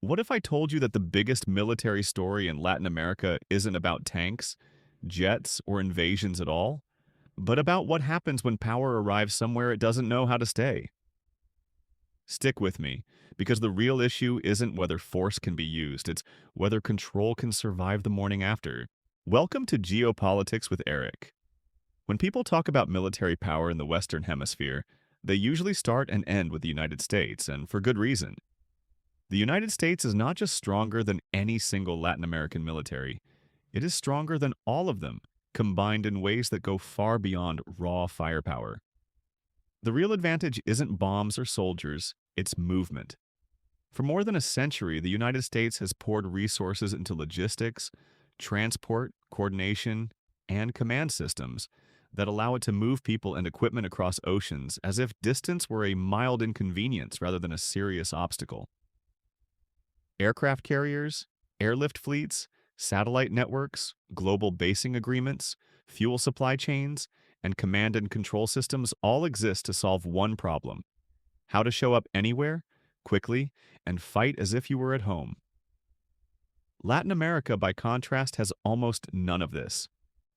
What if I told you that the biggest military story in Latin America isn't about tanks, jets, or invasions at all, but about what happens when power arrives somewhere it doesn't know how to stay? Stick with me, because the real issue isn't whether force can be used, it's whether control can survive the morning after. Welcome to Geopolitics with Eric. When people talk about military power in the Western Hemisphere, they usually start and end with the United States, and for good reason. The United States is not just stronger than any single Latin American military, it is stronger than all of them, combined in ways that go far beyond raw firepower. The real advantage isn't bombs or soldiers, it's movement. For more than a century, the United States has poured resources into logistics, transport, coordination, and command systems that allow it to move people and equipment across oceans as if distance were a mild inconvenience rather than a serious obstacle. Aircraft carriers, airlift fleets, satellite networks, global basing agreements, fuel supply chains, and command and control systems all exist to solve one problem: how to show up anywhere, quickly, and fight as if you were at home. Latin America, by contrast, has almost none of this.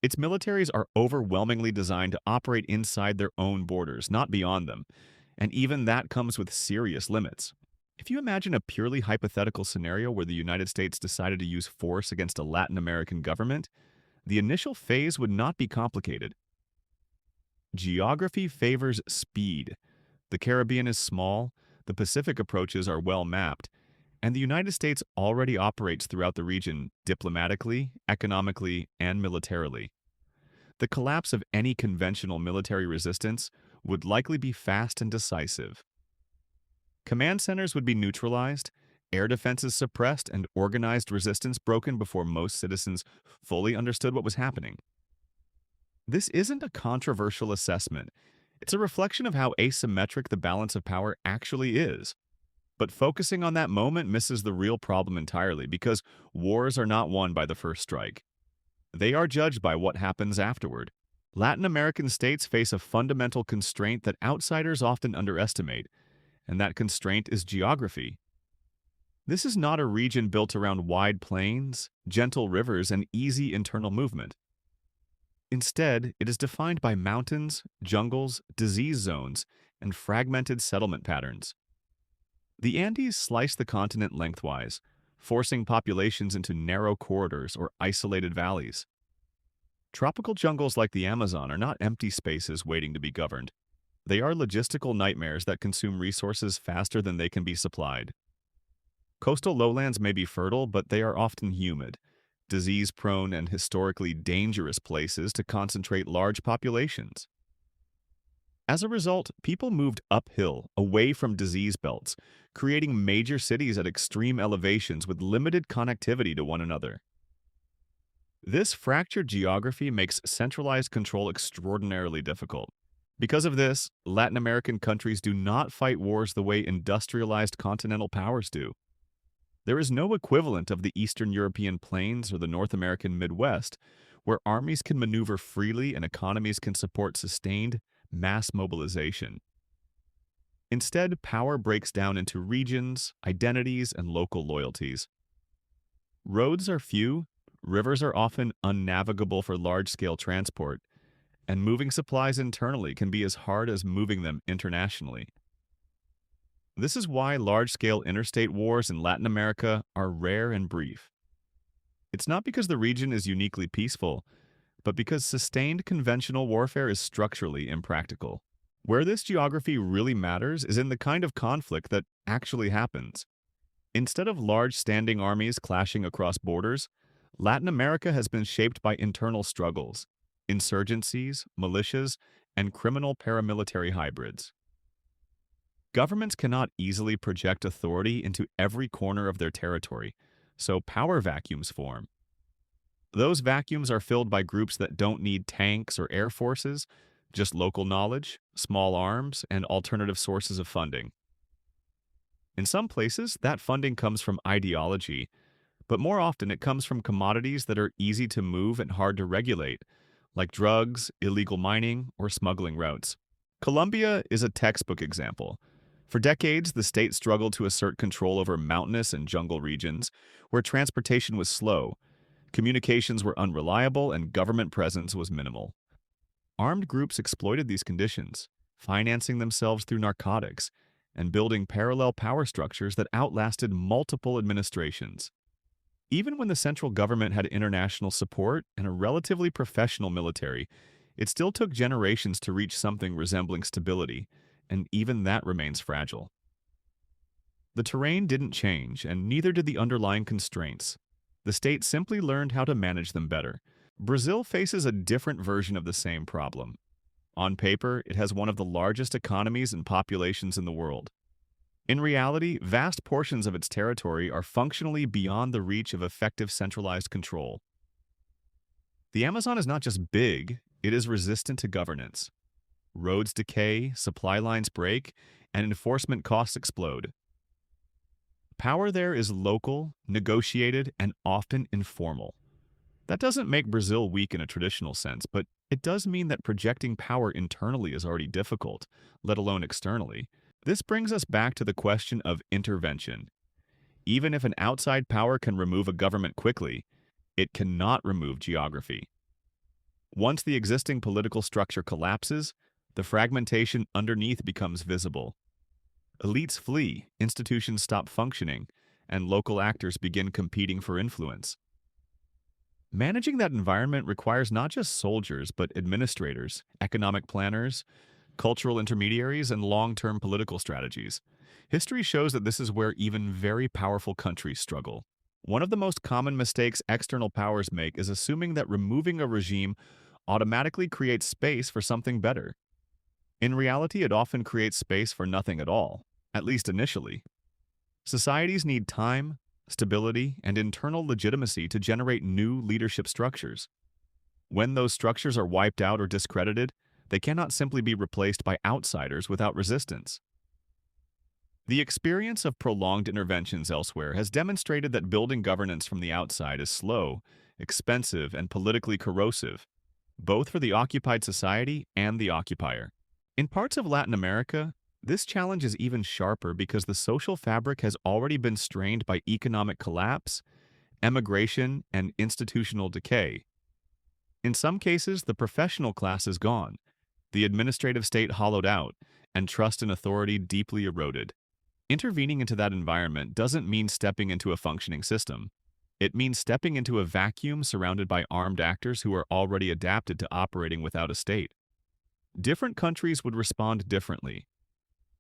Its militaries are overwhelmingly designed to operate inside their own borders, not beyond them, and even that comes with serious limits. If you imagine a purely hypothetical scenario where the United States decided to use force against a Latin American government, the initial phase would not be complicated. Geography favors speed. The Caribbean is small, the Pacific approaches are well mapped, and the United States already operates throughout the region diplomatically, economically, and militarily. The collapse of any conventional military resistance would likely be fast and decisive. Command centers would be neutralized, air defenses suppressed, and organized resistance broken before most citizens fully understood what was happening. This isn't a controversial assessment. It's a reflection of how asymmetric the balance of power actually is. But focusing on that moment misses the real problem entirely because wars are not won by the first strike. They are judged by what happens afterward. Latin American states face a fundamental constraint that outsiders often underestimate, and that constraint is geography. This is not a region built around wide plains, gentle rivers, and easy internal movement. Instead, it is defined by mountains, jungles, disease zones, and fragmented settlement patterns. The Andes slice the continent lengthwise, forcing populations into narrow corridors or isolated valleys. Tropical jungles like the Amazon are not empty spaces waiting to be governed. They are logistical nightmares that consume resources faster than they can be supplied. Coastal lowlands may be fertile, but they are often humid, disease-prone, and historically dangerous places to concentrate large populations. As a result, people moved uphill, away from disease belts, creating major cities at extreme elevations with limited connectivity to one another. This fractured geography makes centralized control extraordinarily difficult. Because of this, Latin American countries do not fight wars the way industrialized continental powers do. There is no equivalent of the Eastern European plains or the North American Midwest, where armies can maneuver freely and economies can support sustained, mass mobilization. Instead, power breaks down into regions, identities, and local loyalties. Roads are few, rivers are often unnavigable for large-scale transport, and moving supplies internally can be as hard as moving them internationally. This is why large-scale interstate wars in Latin America are rare and brief. It's not because the region is uniquely peaceful, but because sustained conventional warfare is structurally impractical. Where this geography really matters is in the kind of conflict that actually happens. Instead of large standing armies clashing across borders, Latin America has been shaped by internal struggles, insurgencies, militias, and criminal paramilitary hybrids. Governments cannot easily project authority into every corner of their territory, so power vacuums form. Those vacuums are filled by groups that don't need tanks or air forces, just local knowledge, small arms, and alternative sources of funding. In some places, that funding comes from ideology, but more often it comes from commodities that are easy to move and hard to regulate, like drugs, illegal mining, or smuggling routes. Colombia is a textbook example. For decades, the state struggled to assert control over mountainous and jungle regions where transportation was slow, communications were unreliable, and government presence was minimal. Armed groups exploited these conditions, financing themselves through narcotics and building parallel power structures that outlasted multiple administrations. Even when the central government had international support and a relatively professional military, it still took generations to reach something resembling stability, and even that remains fragile. The terrain didn't change, and neither did the underlying constraints. The state simply learned how to manage them better. Brazil faces a different version of the same problem. On paper, it has one of the largest economies and populations in the world. In reality, vast portions of its territory are functionally beyond the reach of effective centralized control. The Amazon is not just big, it is resistant to governance. Roads decay, supply lines break, and enforcement costs explode. Power there is local, negotiated, and often informal. That doesn't make Brazil weak in a traditional sense, but it does mean that projecting power internally is already difficult, let alone externally. This brings us back to the question of intervention. Even if an outside power can remove a government quickly, it cannot remove geography. Once the existing political structure collapses, the fragmentation underneath becomes visible. Elites flee, institutions stop functioning, and local actors begin competing for influence. Managing that environment requires not just soldiers, but administrators, economic planners, cultural intermediaries, and long-term political strategies. History shows that this is where even very powerful countries struggle. One of the most common mistakes external powers make is assuming that removing a regime automatically creates space for something better. In reality, it often creates space for nothing at all, at least initially. Societies need time, stability, and internal legitimacy to generate new leadership structures. When those structures are wiped out or discredited, they cannot simply be replaced by outsiders without resistance. The experience of prolonged interventions elsewhere has demonstrated that building governance from the outside is slow, expensive, and politically corrosive, both for the occupied society and the occupier. In parts of Latin America, this challenge is even sharper because the social fabric has already been strained by economic collapse, emigration, and institutional decay. In some cases, the professional class is gone, the administrative state hollowed out, and trust in authority deeply eroded. Intervening into that environment doesn't mean stepping into a functioning system. It means stepping into a vacuum surrounded by armed actors who are already adapted to operating without a state. Different countries would respond differently.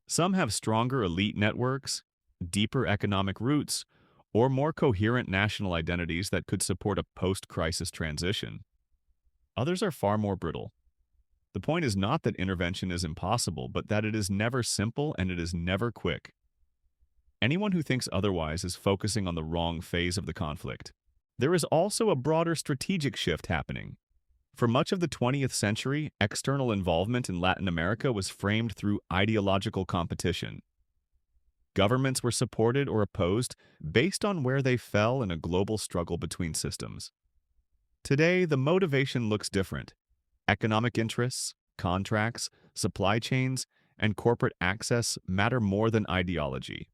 Some have stronger elite networks, deeper economic roots, or more coherent national identities that could support a post-crisis transition. Others are far more brittle. The point is not that intervention is impossible, but that it is never simple and it is never quick. Anyone who thinks otherwise is focusing on the wrong phase of the conflict. There is also a broader strategic shift happening. For much of the 20th century, external involvement in Latin America was framed through ideological competition. Governments were supported or opposed based on where they fell in a global struggle between systems. Today, the motivation looks different. Economic interests, contracts, supply chains, and corporate access matter more than ideology.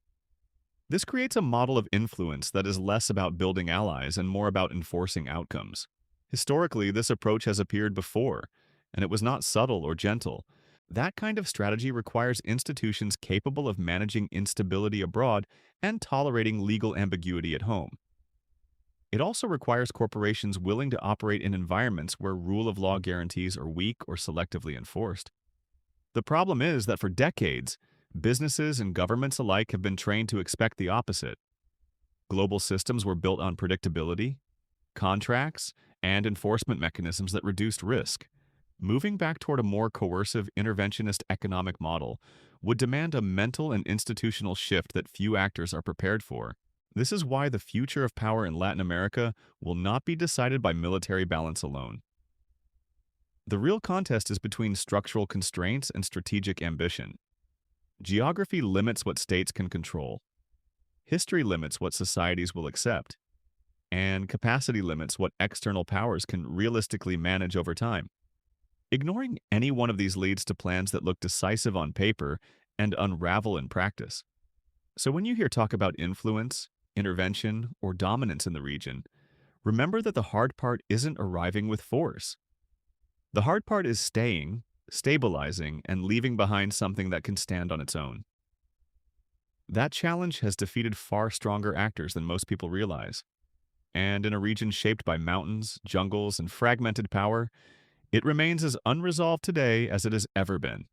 This creates a model of influence that is less about building allies and more about enforcing outcomes. Historically, this approach has appeared before, and it was not subtle or gentle. That kind of strategy requires institutions capable of managing instability abroad and tolerating legal ambiguity at home. It also requires corporations willing to operate in environments where rule of law guarantees are weak or selectively enforced. The problem is that for decades, businesses and governments alike have been trained to expect the opposite. Global systems were built on predictability, contracts, and enforcement mechanisms that reduced risk. Moving back toward a more coercive, interventionist economic model would demand a mental and institutional shift that few actors are prepared for. This is why the future of power in Latin America will not be decided by military balance alone. The real contest is between structural constraints and strategic ambition. Geography limits what states can control. History limits what societies will accept. And capacity limits what external powers can realistically manage over time. Ignoring any one of these leads to plans that look decisive on paper and unravel in practice. So when you hear talk about influence, intervention, or dominance in the region, remember that the hard part isn't arriving with force. The hard part is staying, stabilizing, and leaving behind something that can stand on its own. That challenge has defeated far stronger actors than most people realize. And in a region shaped by mountains, jungles, and fragmented power, it remains as unresolved today as it has ever been.